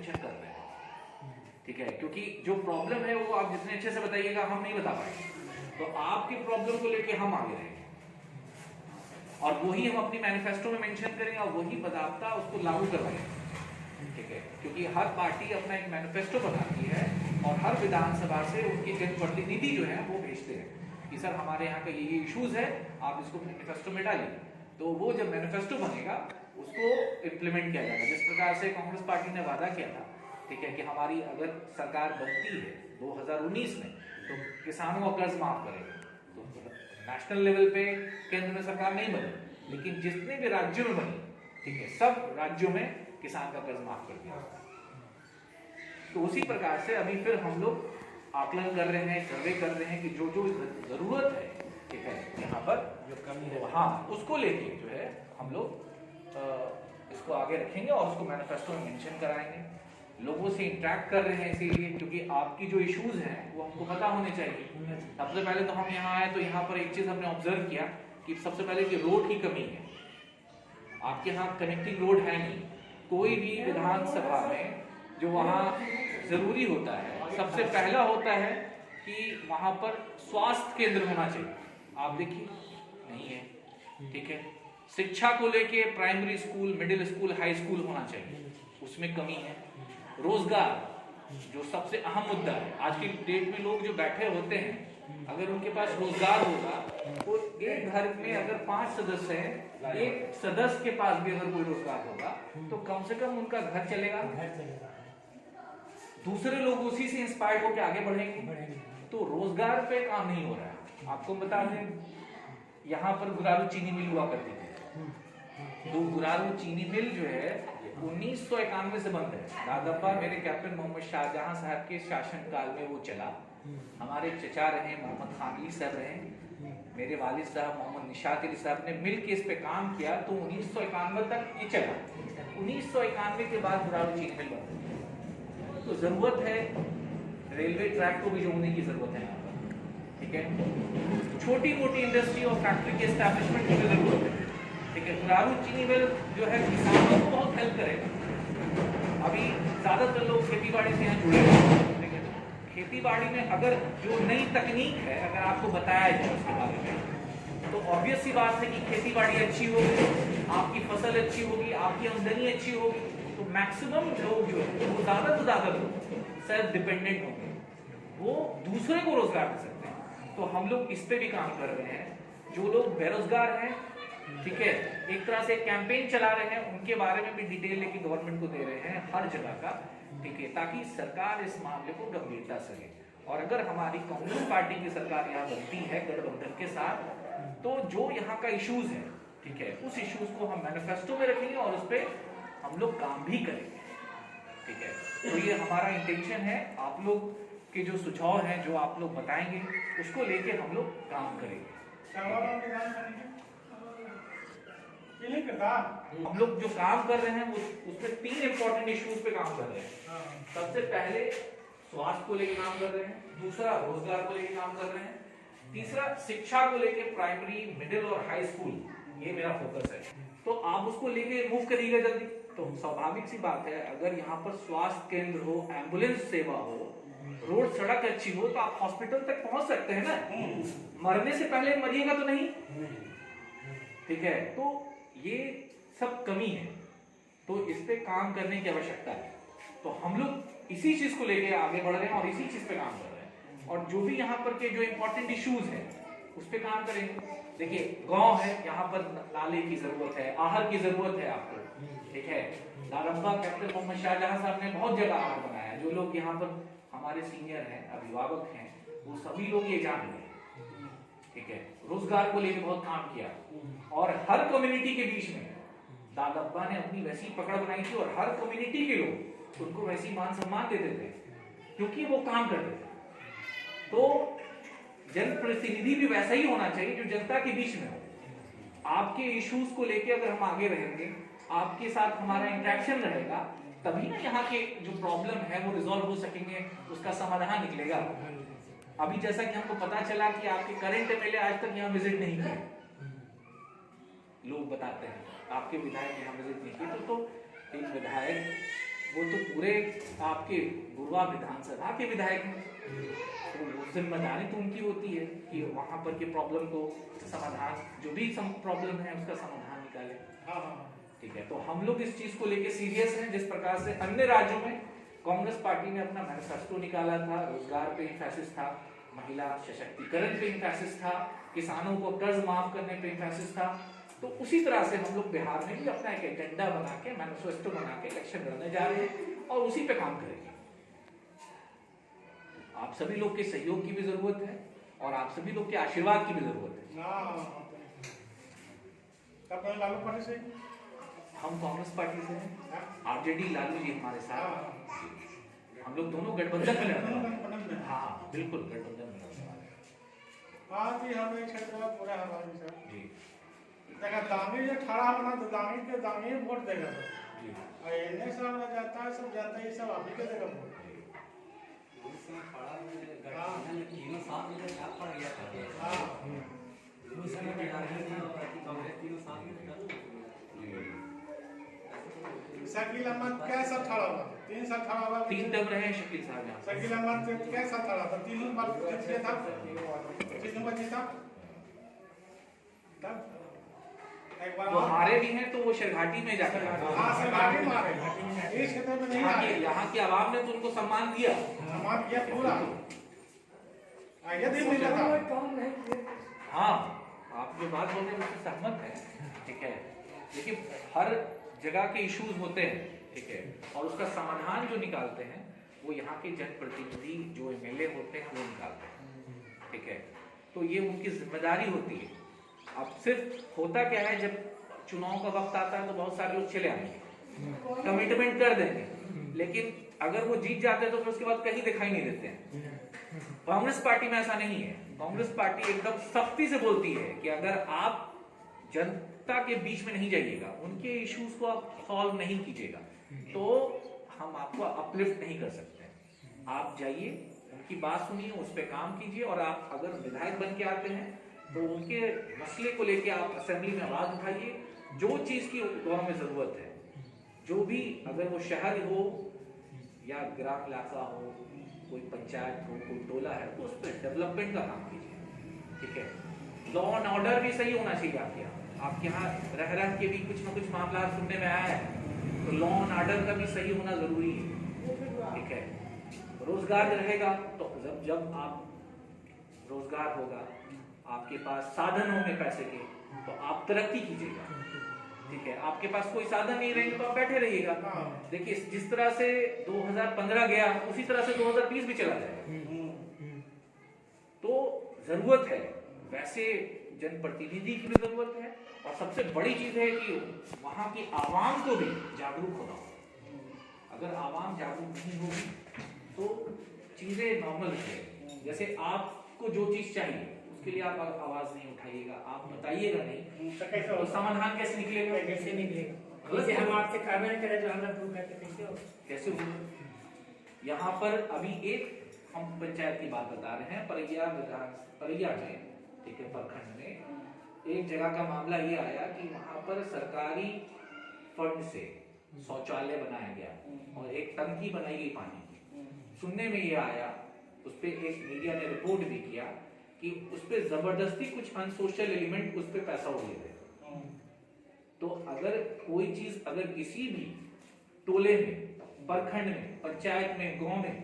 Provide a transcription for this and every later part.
Mention कर रहे हैं, ठीक है, क्योंकि जो प्रॉब्लम है वो आप जितने अच्छे से बताइएगा हम नहीं बता पाएंगे, तो आपकी प्रॉब्लम को लेके हम आगे रहेंगे और वही हम अपनी मैनिफेस्टो में मेंशन करेंगे और वही बदावता उसको लागू करवाएंगे, ठीक है, क्योंकि हर पार्टी अपना एक मैनिफेस्टो बनाती है और हर विधानसभा से उनकी जनप्रतिनिधि जो है वो भेजते हैं कि सर हमारे यहाँ का ये इश्यूज है, आप इसको मैनिफेस्टो में डालिए। तो वो जब मैनिफेस्टो बनेगा उसको इम्प्लीमेंट किया जाएगा। जिस प्रकार से कांग्रेस पार्टी ने वादा किया था, ठीक है, कि हमारी अगर सरकार बनती है 2019 में तो किसानों का कर्ज माफ करेगा। तो नेशनल लेवल पे केंद्र में सरकार नहीं बनी, लेकिन जितने भी राज्यों में बनी, ठीक है, सब राज्यों में किसान का कर्ज माफ कर दिया। तो उसी प्रकार से अभी फिर हम लोग आकलन कर रहे हैं, सर्वे कर रहे हैं कि जो जो जरूरत है, ठीक है, यहाँ पर जो कमी है, हाँ, उसको लेके जो है हम लोग इसको आगे रखेंगे और उसको मैनिफेस्टो में मेंशन कराएंगे। लोगों से इंटरेक्ट कर रहे हैं इसीलिए क्योंकि आपकी जो इश्यूज हैं वो हमको पता होने चाहिए। सबसे पहले तो हम यहाँ आए तो यहाँ पर एक चीज हमने ऑब्जर्व किया कि सबसे पहले कि रोड की कमी है। आपके यहाँ कनेक्टिंग रोड है नहीं। कोई भी विधानसभा में जो वहाँ जरूरी होता है, सबसे पहला होता है कि वहाँ पर स्वास्थ्य केंद्र होना चाहिए। आप देखिए नहीं है, ठीक है। शिक्षा को लेके primary school, middle school, high school होना चाहिए, उसमें कमी है। रोजगार जो सबसे अहम मुद्दा है आज की डेट में, लोग जो बैठे होते हैं अगर उनके पास रोजगार होगा तो एक घर में अगर 5 सदस्य हैं, एक सदस्य के पास भी अगर कोई रोजगार होगा तो कम से कम उनका घर चलेगा, दूसरे लोग उसी से इंस्पायर्ड होकर आगे बढ़ेंगे। तो रोजगार पे काम नहीं हो रहा है। आपको बता दें यहाँ पर गुरारू चीनी मिल हुआ करती थी, तो गुरारू चीनी मिल जो है 1991 से बंद है। दादापा मेरे कैप्टन मोहम्मद शाहजहां साहब के शासनकाल में वो चला। हमारे चचा रहे मोहम्मद खान अली साहब रहे, मेरे वालिद साहब मोहम्मद निशात अली साहब ने मिल के इस पे काम किया तो 1991 तक ये चला। 1991 के बाद गुरारू चीनी मिल बंद। तो जरूरत है रेलवे ट्रैक को भी जोड़ने की जरूरत है यहाँ पर, ठीक है। छोटी मोटी इंडस्ट्री और फैक्ट्री के एस्टैब्लिशमेंट की जरूरत है, ठीक है। गुरारू चीनी मिल जो है किसानों को बहुत हेल्प करेगा। अभी ज्यादातर लोग खेती बाड़ी से यहाँ जुड़े हुए हैं, ठीक है। खेती बाड़ी में अगर जो नई तकनीक है अगर आपको बताया जाए उसके बारे में तो ऑब्वियस सी बात है कि खेती बाड़ी अच्छी होगी, आपकी फसल अच्छी होगी, आपकी आमदनी अच्छी होगी, तो मैक्सिमम लोग जो है वो ज्यादा से ज्यादा लोग सेल्फ डिपेंडेंट होंगे, वो दूसरे को रोजगार दे सकते हैं। तो हम लोग इस पे भी काम कर रहे हैं। जो लोग बेरोजगार हैं, ठीक है, एक तरह से कैंपेन चला रहे हैं, उनके बारे में भी डिटेल लेके गवर्नमेंट को दे रहे हैं हर जगह का, ठीक है, ताकि सरकार इस मामले को गंभीरता से ले। और अगर हमारी कांग्रेस पार्टी की सरकार यहाँ बनती है गठबंधन के साथ, तो जो यहाँ का इश्यूज है, ठीक है, उस इश्यूज को हम मैनिफेस्टो में रखेंगे और उस पर हम लोग काम भी करेंगे, ठीक है। तो ये हमारा इंटेंशन है। आप लोग के जो सुझाव हैं, जो आप लोग बताएंगे, उसको लेके हम लोग काम करेंगे। हम लोग जो काम कर रहे हैं उस पे 3 इंपॉर्टेंट इश्यूज पे काम कर रहे हैं। सबसे पहले स्वास्थ्य को लेकर काम कर रहे हैं, दूसरा रोजगार को लेकर काम कर रहे हैं, तीसरा शिक्षा को लेकर प्राइमरी, मिडिल और हाई स्कूल, ये मेरा फोकस है। तो आप उसको लेके मूव करिएगा जल्दी। तो स्वाभाविक सी बात है, अगर यहाँ पर स्वास्थ्य केंद्र हो, एम्बुलेंस सेवा हो, रोड सड़क अच्छी हो, तो आप हॉस्पिटल तक पहुंच सकते हैं ना। मरने से पहले मरिएगा तो नहीं, ठीक है। तो ये सब कमी है, तो इस पे काम करने की आवश्यकता है। तो हम लोग इसी चीज को लेके आगे बढ़ रहे हैं और इसी चीज पे काम कर रहे हैं। और जो भी यहाँ पर के जो इंपॉर्टेंट इश्यूज है उस पे काम करेंगे। देखिए गांव है, यहाँ पर नाले की जरूरत है, आहर की जरूरत है आपको, ठीक है। दारंबा कैप्टन मोहम्मद शाहजहां साहब ने बहुत जगह आहर बनाया। जो लोग यहाँ पर हमारे सीनियर हैं, अभिभावक हैं, वो सभी लोग ये जान गए, ठीक है। रोजगार को लेकर बहुत काम किया और हर कम्युनिटी के बीच में दादाब्बा ने अपनी वैसी पकड़ बनाई थी और हर कम्युनिटी के लोग उनको वैसी मान सम्मान देते थे क्योंकि वो काम करते थे। तो जनप्रतिनिधि भी वैसा ही होना चाहिए जो जनता के बीच में हो। आपके इश्यूज को लेके अगर हम आगे रहेंगे, आपके साथ हमारा इंटरेक्शन रहेगा, तभी ना यहाँ के जो प्रॉब्लम है वो रिजॉल्व हो सकेंगे, उसका समाधान निकलेगा। अभी जैसा कि हमको पता चला कि आपके करंट एमएलए आज तक यहाँ विजिट नहीं किए, लोग बताते हैं आपके विधायक यहाँ विजिट नहीं किए, तो एक विधायक वो तो पूरे आपके गुरुआ विधानसभा के विधायक हैं, तो वो जिम्मेदारी तो उनकी होती है कि वहां पर के प्रॉब्लम को समाधान, जो भी प्रॉब्लम है उसका समाधान निकाले। ठीक है, तो हम लोग इस चीज को लेके सीरियस हैं। जिस प्रकार से अन्य राज्यों में कांग्रेस पार्टी ने अपना मैनिफेस्टो निकाला था, रोजगार पे इंफेसिस था, महिला सशक्तिकरण पे इंफेसिस था, किसानों को कर्ज माफ करने पे इंफेसिस था, तो उसी तरह से हम लोग बिहार में भी अपना एक एजेंडा बना के, मैनिफेस्टो बना के इलेक्शन लड़ने जा रहे हैं और उसी पे काम करेंगे। आप सभी लोग के सहयोग की भी जरूरत है और आप सभी लोग के आशीर्वाद की भी जरूरत है। लालू पार्टी से, हम कांग्रेस पार्टी से हैं, आरजेडी लालू जी हमारे साथ, हम लोग दोनों गठबंधन में लड़ रहे हैं। हाँ बिल्कुल, गठबंधन में लड़ रहे हैं। हाँ जी, हम एक क्षेत्र में पूरा हमारे साथ जी। देखा दांगी जो खड़ा बना तो दांगी के दांगी वोट देगा सब जी। और इन्हें सब जाता है, सब जानता है, ये सब आप ही के देगा वोट। शकील अहमद कैसा खड़ा हुआ? 3 साल खड़ा हुआ, 3 टर्म रहे शकील साहब यहाँ। शकील अहमद कैसा खड़ा था? 3 बार जीत गया था, 3 बार जीता तब एक बार वो हारे भी हैं तो वो शरघाटी में जाकर शरघाटी में हारे, इस क्षेत्र में नहीं हारे। यहाँ की आवाम ने तो उनको सम्मान दिया, सम्मान किया पूरा, यदि मिला था। हाँ आप जो बात बोल रहे हैं उससे सहमत है, ठीक है, लेकिन हर जगह के इश्यूज होते हैं, ठीक है, और उसका समाधान जो निकालते हैं वो यहाँ के जनप्रतिनिधि जो एमएलए होते हैं वो निकालते हैं, ठीक है, तो ये उनकी जिम्मेदारी होती है। अब सिर्फ होता क्या है, जब चुनाव का वक्त आता है तो बहुत सारे लोग चले आएंगे, कमिटमेंट कर देंगे, लेकिन अगर वो जीत जाते हैं तो फिर उसके बाद कहीं दिखाई नहीं देते हैं। कांग्रेस पार्टी में ऐसा नहीं है। कांग्रेस पार्टी एकदम सख्ती से बोलती है कि अगर आप जनता के बीच में नहीं जाइएगा, उनके इश्यूज को आप सॉल्व नहीं कीजिएगा, तो हम आपको अपलिफ्ट नहीं कर सकते। आप जाइए, उनकी बात सुनिए, उस पर काम कीजिए, और आप अगर विधायक बन के आते हैं तो उनके मसले को लेके आप असेंबली में आवाज उठाइए। जो चीज की गांव में जरूरत है, जो भी, अगर वो शहर हो या ग्राम इलाका हो, कोई पंचायत हो, कोई टोला है, तो उस पर डेवलपमेंट का काम कीजिए, ठीक है। लॉ एंड ऑर्डर भी सही होना चाहिए आपके यहाँ। आपके यहाँ रह के भी कुछ ना कुछ मामला सुनने में आया है, तो लॉ एंड ऑर्डर का भी सही होना जरूरी है, ठीक है। रोजगार रहेगा तो जब आप रोजगार होगा, आपके पास साधन होंगे पैसे के, तो आप तरक्की कीजिएगा, ठीक है। आपके पास कोई साधन नहीं रहेंगे तो आप बैठे रहिएगा। देखिए जिस तरह से 2015 गया उसी तरह से 2020 भी चला जाएगा। तो जरूरत है, वैसे जनप्रतिनिधि की भी जरूरत है, और सबसे बड़ी चीज है कि वहां की आवाम को भी जागरूक होना होगा। अगर आवाम जागरूक नहीं होगी तो चीजें नॉर्मल है। जैसे आपको जो चीज चाहिए उसके लिए आप आवाज नहीं उठाइएगा, आप बताइएगा नहीं, तो समाधान कैसे निकलेगा? कैसे निकलेगा? जैसे हम आपसे काम नहीं करें जो हमें प्रूव करते कैसे होगा? यहाँ पर अभी एक हम पंचायत की बात बता रहे हैं, परैया में, ठीक है, प्रखंड में एक जगह का मामला ये आया कि वहां पर सरकारी फंड से शौचालय बनाया गया और एक टंकी बनाई गई पानी की। सुनने में ये आया, उस पर एक मीडिया ने रिपोर्ट भी किया कि उस पर जबरदस्ती कुछ अनसोशल एलिमेंट उस पर पैसा उड़ा रहे। तो अगर कोई चीज अगर किसी भी टोले में, प्रखंड में, पंचायत में, गांव में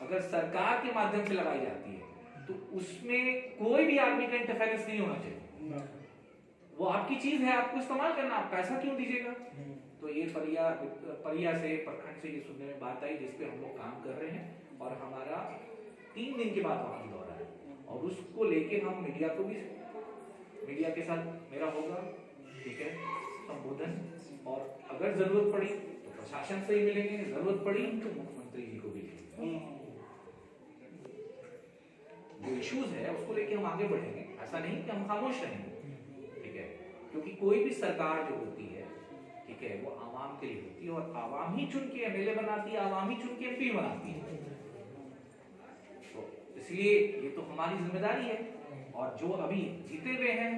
अगर सरकार के माध्यम से लगाई जाती है तो उसमें कोई भी आदमी का इंटरफेरेंस नहीं होना चाहिए। वो आपकी चीज है, आपको इस्तेमाल करना, आप पैसा क्यों दीजिएगा? तो ये परिया से, प्रखंड से ये सुनने में बात आई, जिसपे हम लोग काम कर रहे हैं, और हमारा 3 दिन के बाद वहां की दौरा है, और उसको लेके हम मीडिया को भी, मीडिया के साथ मेरा होगा, ठीक है, संबोधन, और अगर जरूरत पड़ी तो प्रशासन से ही मिलेंगे, जरूरत पड़ी तो मुख्यमंत्री जी को भी मिलेंगे। जो इश्यूज है उसको लेके हम आगे बढ़ेंगे, ऐसा नहीं कि हम खामोश रहेंगे, ठीक है, क्योंकि कोई भी सरकार जो होती है, ठीक है, वो आवाम के लिए होती है, और आवाम ही चुन के एमएलए बनाती है, आवाम ही चुन के एमपी बनाती है। तो इसलिए ये तो हमारी जिम्मेदारी है, और जो अभी जीते हुए हैं,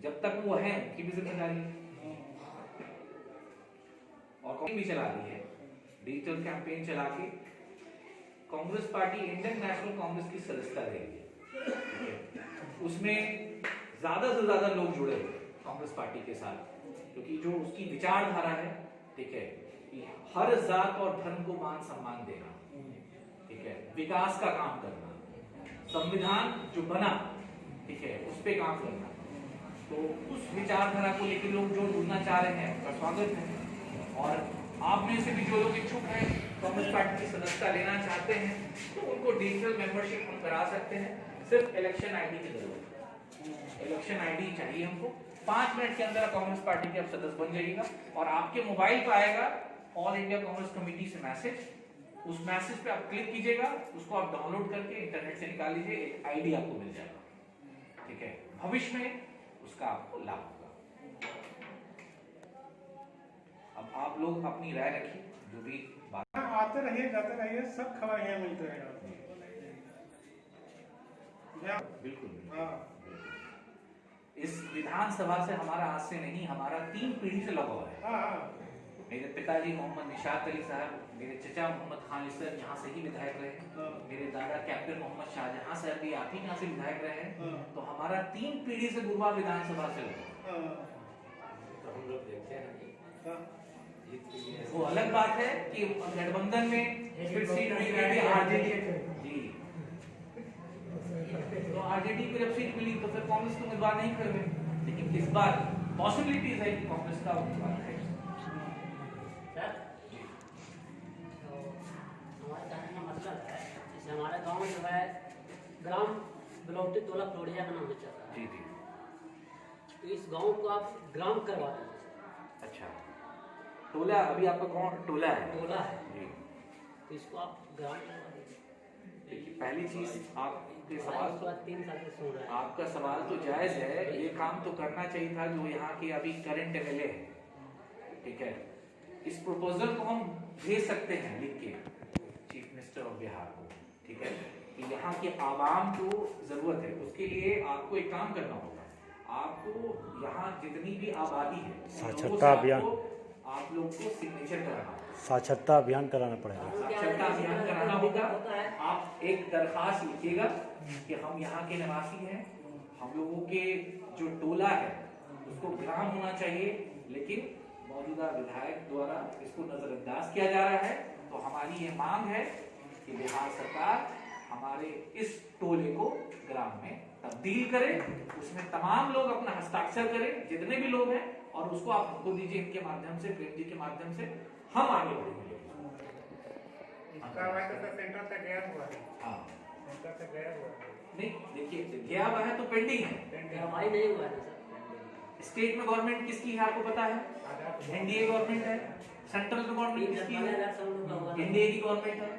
जब तक वो हैं उनकी भी जिम्मेदारी है, और कौन भी चला रही है, डिजिटल कैंपेन चला के Congress party Indian national Congress की सदस्यता ले रही है। उसमें ज्यादा से ज्यादा लोग जुड़े हुए कांग्रेस पार्टी के साथ, क्योंकि जो उसकी विचारधारा है, ठीक है, कि हर जात और धर्म को मान सम्मान देना, ठीक है, विकास का काम करना, संविधान जो बना, ठीक है, उस पे काम करना, तो उस विचारधारा को लेकर लोग जो जुड़ना चाह रहे हैं उनका स्वागत है। और आप में से भी जो लोग इच्छुक हैं कांग्रेस पार्टी की सदस्यता लेना चाहते हैं, तो उनको डिजिटल मेंबरशिप हम करा सकते हैं। सिर्फ इलेक्शन आईडी की जरूरत है, इलेक्शन आईडी चाहिए हमको। 5 मिनट के अंदर कांग्रेस पार्टी के आप सदस्य बन जाइएगा और आपके मोबाइल पर आएगा ऑल इंडिया कांग्रेस कमेटी से मैसेज। उस मैसेज पे आप क्लिक कीजिएगा, उसको आप डाउनलोड करके इंटरनेट से निकाल लीजिए, एक आईडी आपको मिल जाएगा, ठीक है। भविष्य में उसका आपको लाभ होगा। अब आप लोग अपनी राय रखिए, जो भी बात आते रहिए जाते रहिए, सब खबर यहाँ मिलते रहेगा। बिल्कुल। हाँ, इस विधानसभा से हमारा आज से नहीं, हमारा 3 पीढ़ी से लगाव है। हाँ, मेरे पिताजी मोहम्मद निशात अली साहब, मेरे चचा मोहम्मद खान सर यहाँ से ही विधायक रहे, मेरे दादा कैप्टन मोहम्मद शाहजहां सर भी आप ही यहाँ से विधायक रहे हैं। तो हमारा 3 पीढ़ी से गुरुवा विधानसभा से लगाव। तो हम लोग देखते हैं वो अलग बात है कि गठबंधन में फिर सीट मिल गई आरजेडी जी, तो आरजेडी को जब सीट मिली तो फिर कांग्रेस को उम्मीदवार नहीं कर रहे, लेकिन इस बार पॉसिबिलिटीज है कि कांग्रेस का उम्मीदवार है। हमारे कहने का मतलब है, जैसे हमारे गांव में जो है ग्राम बलौटी टोला फ्लोरिया का नाम से चल रहा है, जी जी। तो इस गांव को आप ग्राम करवा दें। अच्छा, टोला, अभी आपका कौन टोला है? टोला है जी। तो इसको आप ग्राम करवा दें। देखिए, पहली चीज आपके हमारे सवाल, इस बात 3 साल से सुन रहे हैं। आपका सवाल तो जायज है, ये काम तो करना चाहिए था जो यहाँ के अभी करंट एमएलए है, ठीक है। इस प्रपोजल को हम भेज सकते हैं लिख के चीफ मिनिस्टर ऑफ बिहार को, ठीक है, कि यहाँ के आवाम को जरूरत है। उसके लिए आपको एक काम करना होगा, आपको यहाँ जितनी भी आबादी है साक्षरता अभियान, आप लोग को सिग्नेचर कराना होगा, साक्षरता अभियान कराना पड़ेगा। साक्षरता अभियान कराना होगा। आप एक दरखास्त लिखिएगा कि हम यहाँ के निवासी हैं, हम लोगों के जो टोला है उसको ग्राम होना चाहिए, लेकिन मौजूदा विधायक द्वारा इसको नजरअंदाज किया जा रहा है। तो हमारी ये मांग है कि बिहार सरकार हमारे इस टोले को ग्राम में तब्दील करे, उसमें तमाम लोग अपना हस्ताक्षर करें, जितने भी लोग हैं, और उसको आप हमको दीजिए, इनके माध्यम से, प्रेम जी के माध्यम से हम आगे बढ़ेंगे। सेंटर तक गया हुआ है। हाँ, सेंटर तक गया हुआ है। नहीं देखिए, गया हुआ है तो पेंडिंग है, हमारी नहीं हुआ है सर। स्टेट में गवर्नमेंट किसकी है आपको पता है? एनडीए गवर्नमेंट है। सेंट्रल में गवर्नमेंट किसकी है? एनडीए की गवर्नमेंट है।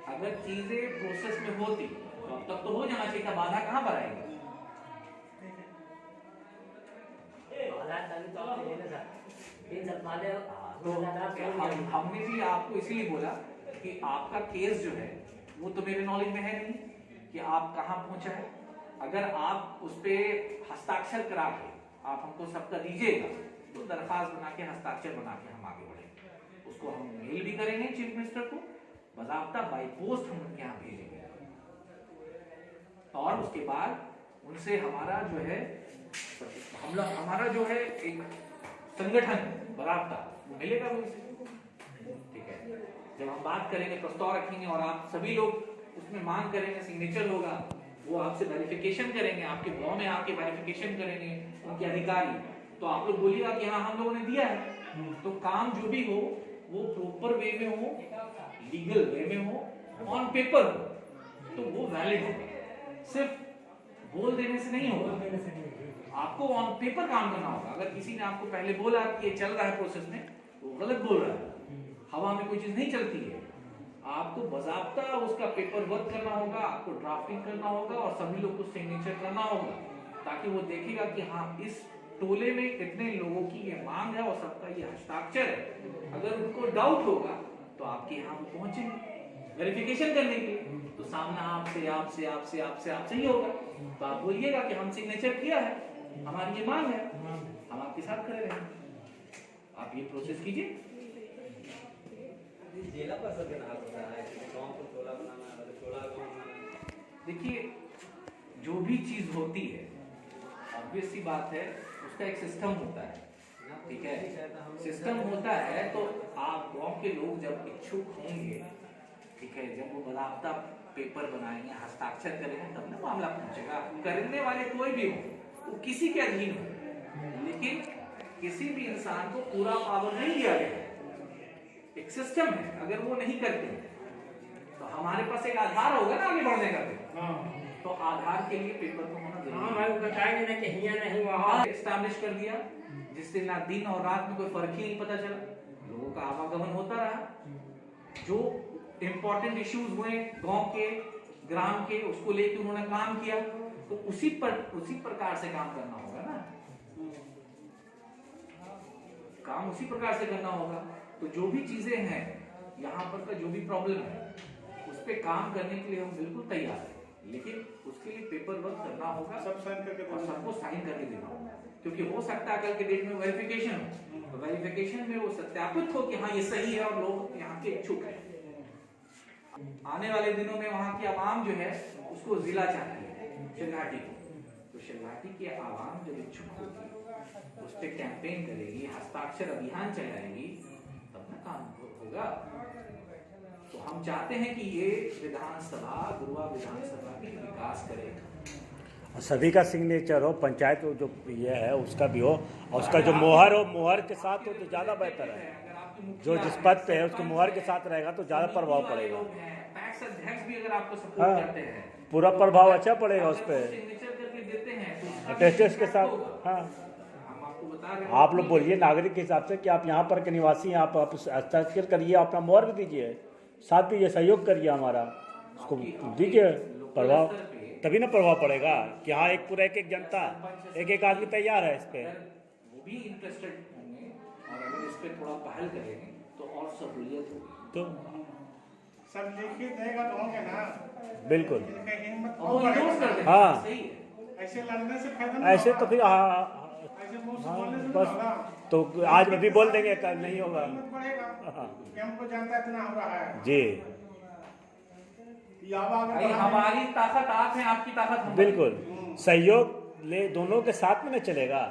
अगर चीजें प्रोसेस में होती तो अब तक तो हो जाना चाहिए था, बाधा कहाँ पर आएगी? तो हमने भी आपको इसलिए बोला कि आपका केस जो है वो तो मेरे नॉलेज में है नहीं कि आप कहाँ पहुंचा है। अगर आप उस पे हस्ताक्षर करा के आप हमको सबका दीजिएगा तो दरखास्त बना के, हस्ताक्षर बना के हम आगे बढ़ेंगे। उसको हम मेल भी करेंगे चीफ मिनिस्टर को, बाकायदा बाई पोस्ट हम उनके यहाँ भेजेंगे, और उसके बाद उनसे हमारा जो है हमारा जो है एक संगठन बाकायदा वो मिलेगा उनसे, ठीक है। जब हम बात करेंगे, प्रस्ताव रखेंगे और आप सभी लोग उसमें मांग करेंगे, सिग्नेचर होगा, वो आपसे वेरिफिकेशन करेंगे, आपके गांव में आके वेरिफिकेशन करेंगे उनके अधिकारी, तो आप लोग बोलिएगा कि हाँ हम लोगों ने दिया है। तो काम जो भी हो वो प्रॉपर वे में हो, लीगल वे में हो, ऑन पेपर हो, तो वो वैलिड होगा। सिर्फ बोल देने से नहीं होगा, आपको ऑन पेपर काम करना होगा। अगर किसी ने आपको पहले बोला कि ये चल रहा है प्रोसेस में, वो गलत बोल रहा है। हवा में कोई चीज नहीं चलती है, आपको बाकायदा उसका पेपर वर्क करना होगा, आपको ड्राफ्टिंग करना होगा और सभी लोग को सिग्नेचर करना होगा, ताकि वो देखेगा कि हाँ इस टोले में कितने लोगों की ये मांग है और सबका ये हस्ताक्षर है। अगर उनको डाउट होगा तो आपके यहाँ वो पहुंचेंगे वेरिफिकेशन करने के लिए, तो सामने आपसे ही होगा। तो आप बोलिएगा कि हम सिग्नेचर किया है, हमारी ये मांग है, हम आपके साथ खड़े रहेंगे। आप ये प्रोसेस कीजिए। जिला परिषद के हाथ होता है कि गांव को टोला बनाना है, टोला गांव बनाना। देखिए, जो भी चीज होती है ऑब्वियस सी बात है, उसका एक सिस्टम होता है, ठीक है। सिस्टम होता है तो आप गांव के लोग जब इच्छुक होंगे, ठीक है, जब वो बराबता पेपर बनाएंगे, हस्ताक्षर करेंगे, तब ना मामला पहुंचेगा। करने वाले कोई भी हो, वो किसी के अधीन हो, लेकिन किसी भी इंसान को पूरा पावर नहीं दिया गया। एक सिस्टम है, अगर वो नहीं करते तो हमारे पास एक आधार होगा ना आगे बढ़ने का भी। तो आधार के लिए पेपर तो होना जरूरी है। भाई बताएंगे ना कि हिया नहीं वहाँ एस्टैब्लिश कर दिया, जिससे ना दिन और रात में कोई फर्क ही नहीं पता चला, लोगों का आवागमन होता रहा। जो इंपॉर्टेंट इश्यूज हुए गांव के, ग्राम के, उसको लेके उन्होंने काम किया, तो उसी प्रकार से काम करना होगा ना, काम उसी प्रकार से करना होगा। तो जो भी चीजें हैं यहाँ पर का जो भी प्रॉब्लम है, उस पे काम करने के लिए हम बिल्कुल तैयार हैं, लेकिन उसके लिए पेपर वर्क करना होगा, सब साइन करके और सबको साइन करके देना होगा। क्योंकि हो सकता है कल के डेट में वेरिफिकेशन हो, तो वेरिफिकेशन में वो सत्यापित हो कि हाँ ये सही है और लोग यहाँ के इच्छुक हैं। आने वाले दिनों में वहाँ की आवाम जो है उसको जिला चाहती है, शिलघाटी को। तो शिलघाटी की आवाम जब इच्छुक होगी, उस पर कैंपेन करेगी, हस्ताक्षर अभियान चलाएगी, तब ना काम होगा। तो हम चाहते हैं कि ये विधानसभा, गुरुआ विधानसभा की विकास करे, सभी का सिग्नेचर हो, पंचायत जो ये है उसका भी हो, और उसका जो मोहर हो, मोहर के साथ हो तो ज़्यादा बेहतर है। जो जिस पद पे है उसके मोहर के साथ रहेगा तो ज़्यादा प्रभाव पड़ेगा। पैक्स अध्यक्ष भी अगर आपको सपोर्ट हाँ, करते हैं, पूरा प्रभाव अच्छा पड़ेगा उस पर, सिग्नेचर करके देते हैं तो अटेस्टेड के साथ। हाँ, हम आपको बता रहे हैं, आप लोग बोलिए नागरिक के हिसाब से कि आप यहाँ पर के निवासी हैं, आप हस्ताक्षर करिए, अपना मोहर भी दीजिए, साथ दीजिए, सहयोग करिए हमारा, उसको दीजिए प्रभाव, तभी ना प्रभाव पड़ेगा कि हाँ एक पूरा एक जनता, एक आदमी तैयार है इस पे। वो भी इंटरेस्टेड होंगे और अगर इस पे थोड़ा पहल करेंगे तो और सहूलियत होगी। तो सब लिखित देगा तो होंगे ना, बिल्कुल, इनका हिम्मत और वो endorse कर देंगे, हाँ। सही है। ऐसे लड़ने से फायदा नहीं ऐसे होगा। तो फिर ऐसे मुंह से बोलने से नहीं बस होगा। तो आज भी बोल देंगे, कल नहीं होगा। हिम्मत बढ़ेगा हाँ कि हमको जानता इतना हो रहा है। जी, ये आवाज भाई हमारी ताकत आप हैं, आपकी ताकत हम। बिल्कुल, सहयोग ले दोनों के साथ में न चलेगा।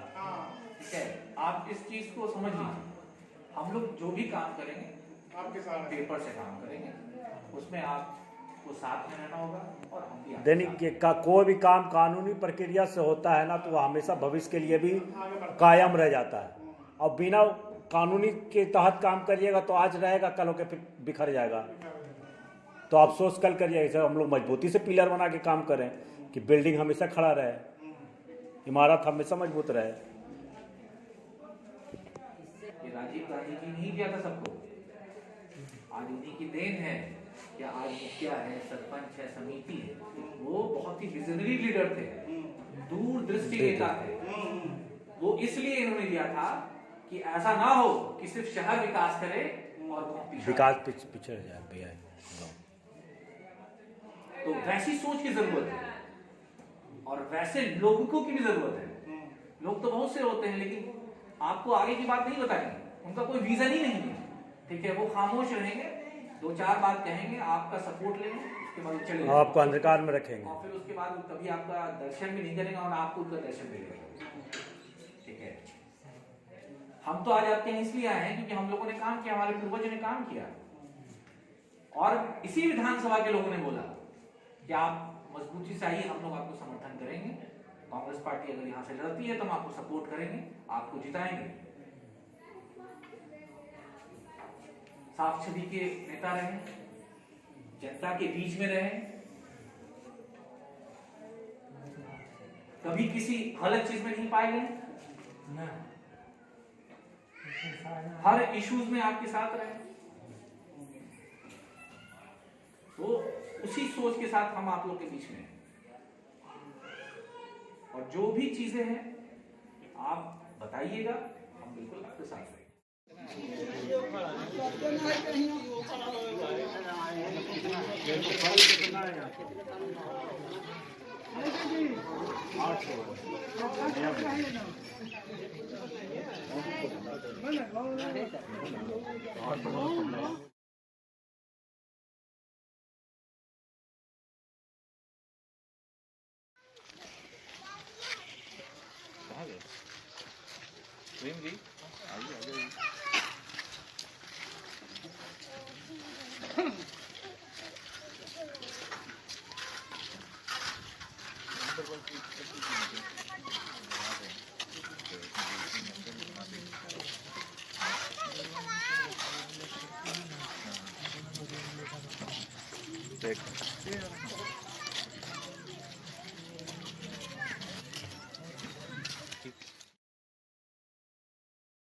ठीक है, आप इस चीज को समझ लीजिए। हम लोग जो भी काम करेंगे आपके साथ पेपर से काम करेंगे, उसमें आपको साथ में रहना होगा और हम भी आपके दैनिक का कोई भी काम कानूनी प्रक्रिया से होता है ना, तो वह हमेशा भविष्य के लिए भी कायम रह जाता है। और बिना कानूनी के तहत काम करिएगा तो आज रहेगा, कल होकर फिर बिखर जाएगा। तो आप सोच कल करिए, ऐसे हम लोग मजबूती से पिलर बना के काम करें कि बिल्डिंग हमेशा खड़ा रहे, इमारत हमेशा मजबूत रहे। ये राजीव गांधी जी नहीं दिया था सबको, आज उन्हीं की देन है कि आज मुखिया है, सरपंच है, समिति है। वो बहुत ही विजनरी लीडर थे, दूरदृष्टि नेता थे। वो इसलिए इन्होंने दिया था कि ऐसा ना हो कि सिर्फ शहर विकास करे और गाँव पिछड़ा विकास पिछड़ जाए भैया। तो वैसी सोच की जरूरत है और वैसे लोगों की भी जरूरत है। लोग तो बहुत से होते हैं, लेकिन आपको आगे की बात नहीं बताएंगे, उनका कोई विजन ही नहीं है। ठीक है, वो खामोश रहेंगे, दो चार बात कहेंगे, आपका सपोर्ट लेंगे, उसके बाद चले जाएंगे, आपको अंधकार में रखेंगे, और फिर उसके बाद कभी आपका दर्शन भी नहीं करेंगे और आपको उनका दर्शन मिलेगा। ठीक है, हम तो आज आपके यहाँ इसलिए आए हैं क्योंकि हम लोगों ने काम किया, हमारे पूर्वजों ने काम किया, और इसी विधानसभा के लोगों ने बोला कि आप मजबूती से आइए, हम लोग आपको समर्थन करेंगे। कांग्रेस पार्टी अगर यहाँ से लड़ती है तो हम आपको सपोर्ट करेंगे, आपको जिताएंगे। साफ छवि के नेता रहें, जनता के बीच में रहें, कभी किसी गलत चीज में नहीं पाए गए, हर इश्यूज में आपके साथ रहें। तो उसी सोच के साथ हम आप लोग के बीच में हैं, और जो भी चीजें हैं आप बताइएगा, हम बिल्कुल आपके साथ रहेंगे। प्रेम जी आइए आ जाइए। देख